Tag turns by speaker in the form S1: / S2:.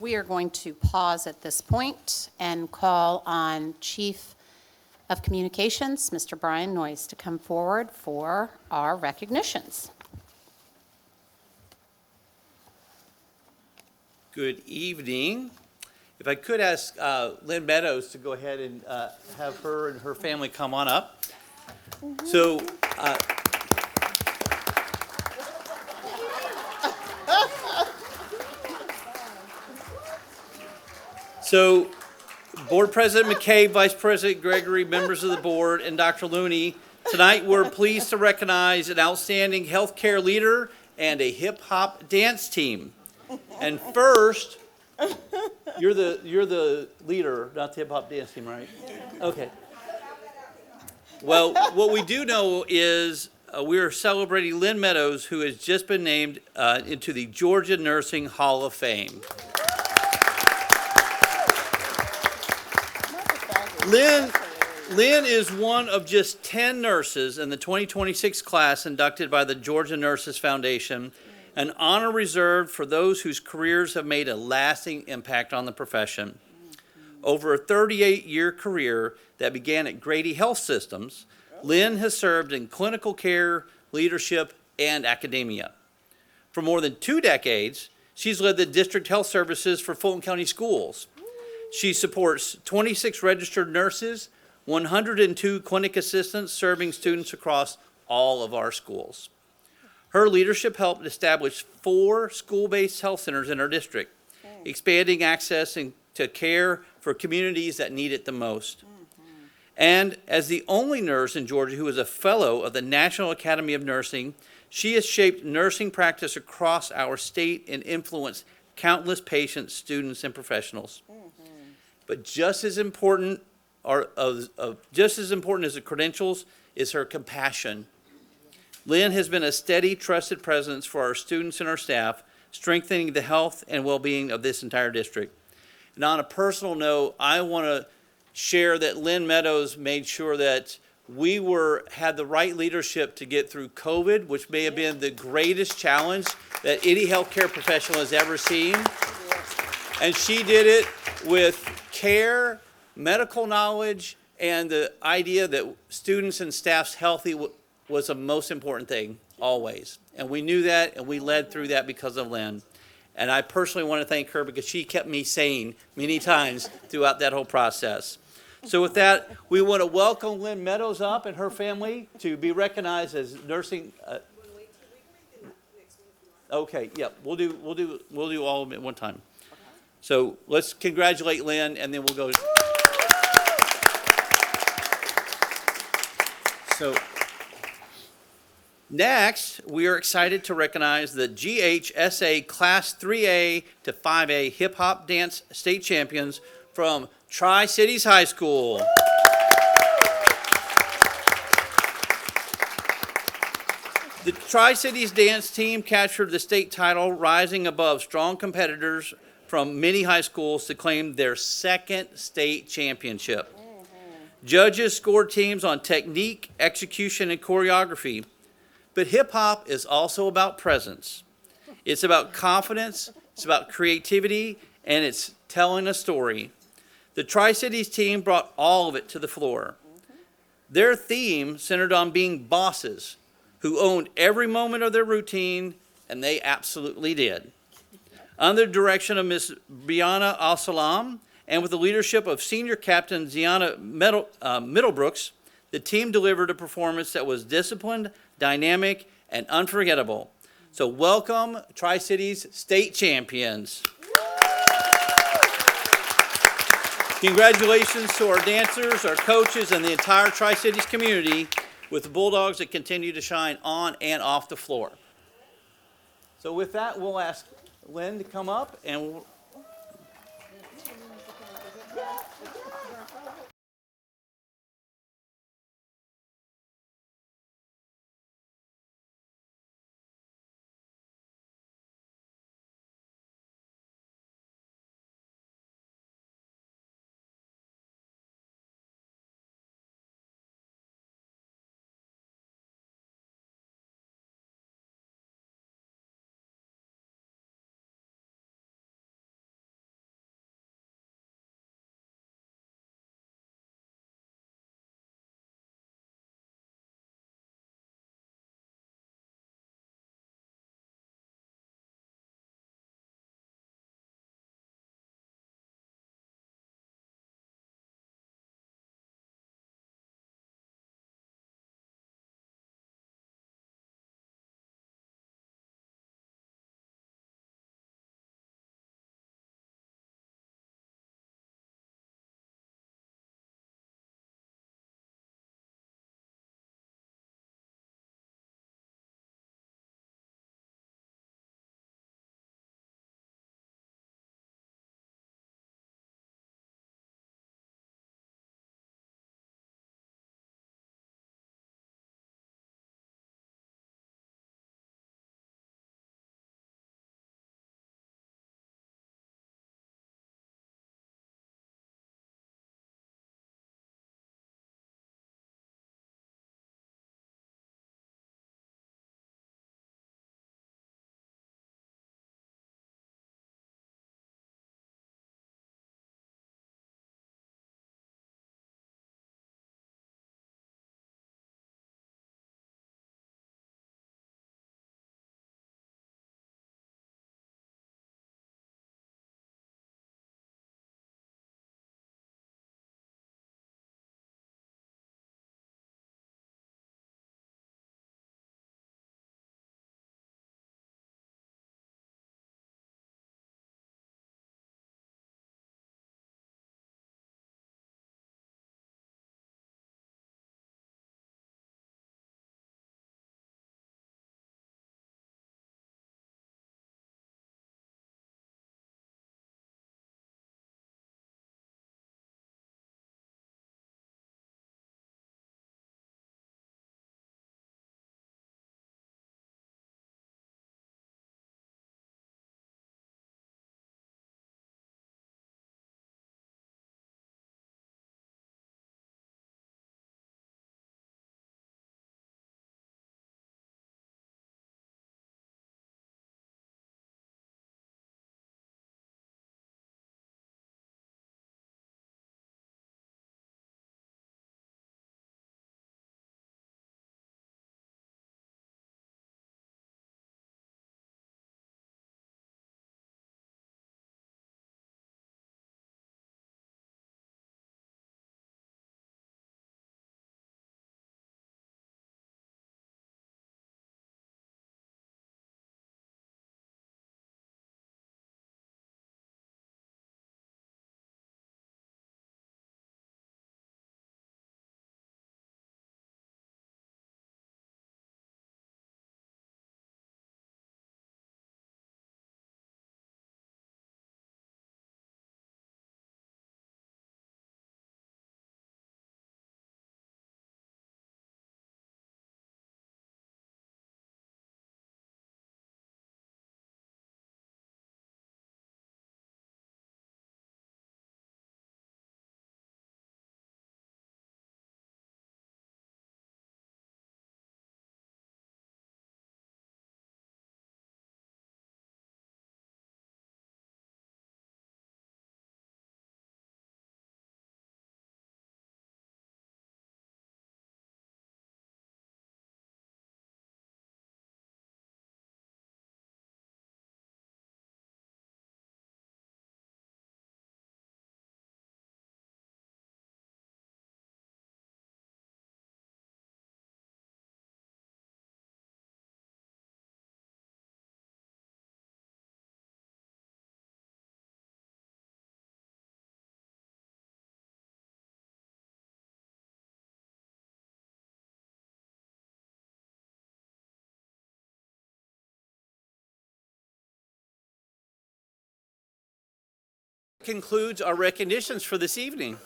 S1: We are going to pause at this point and call on Chief of Communications, Mr. Brian Noyes, to come forward for our recognitions.
S2: Good evening. If I could ask Lynn Meadows to go ahead and have her and her family come on up. So, Board President McCabe, Vice President Gregory, members of the board, and Dr. Looney, tonight we're pleased to recognize an outstanding healthcare leader and a hip-hop dance team. And first, you're the leader, not the hip-hop dance team, right? Okay. Well, what we do know is we are celebrating Lynn Meadows, who has just been named into the Georgia Nursing Hall of Fame. Lynn is one of just 10 nurses in the 2026 class inducted by the Georgia Nurses Foundation, an honor reserved for those whose careers have made a lasting impact on the profession. Over a 38-year career that began at Grady Health Systems, Lynn has served in clinical care, leadership, and academia. For more than 2 decades, she's led the district health services for Fulton County Schools. She supports 26 registered nurses, 102 clinic assistants serving students across all of our schools. Her leadership helped establish 4 school-based health centers in our district, expanding access to care for communities that need it the most. And as the only nurse in Georgia who is a fellow of the National Academy of Nursing, she has shaped nursing practice across our state and influenced countless patients, students, and professionals. But just as important as the credentials is her compassion. Lynn has been a steady, trusted presence for our students and our staff, strengthening the health and well-being of this entire district. And on a personal note, I want to share that Lynn Meadows made sure that we had the right leadership to get through COVID, which may have been the greatest challenge that any healthcare professional has ever seen. And she did it with care, medical knowledge, and the idea that students and staff's healthy was the most important thing, always. And we knew that, and we led through that because of Lynn. And I personally want to thank her because she kept me sane many times throughout that whole process. So with that, we want to welcome Lynn Meadows up and her family to be recognized as nursing. Okay, yeah, we'll do all of it at one time. So let's congratulate Lynn, and then we'll go. So next, we are excited to recognize the GHSA Class 3A to 5A Hip Hop Dance State Champions from Tri-Cities High School. The Tri-Cities dance team captured the state title, rising above strong competitors from many high schools to claim their 2nd state championship. Judges scored teams on technique, execution, and choreography. But hip-hop is also about presence. It's about confidence, it's about creativity, and it's telling a story. The Tri-Cities team brought all of it to the floor. Their theme centered on being bosses who owned every moment of their routine, and they absolutely did. Under the direction of Ms. Brianna Al-Salam, and with the leadership of senior captain Ziana Middlebrooks, the team delivered a performance that was disciplined, dynamic, and unforgettable. So welcome, Tri-Cities state champions. Congratulations to our dancers, our coaches, and the entire Tri-Cities community with the Bulldogs that continue to shine on and off the floor. So with that, we'll ask Lynn to come up and Concludes our recognitions for this evening.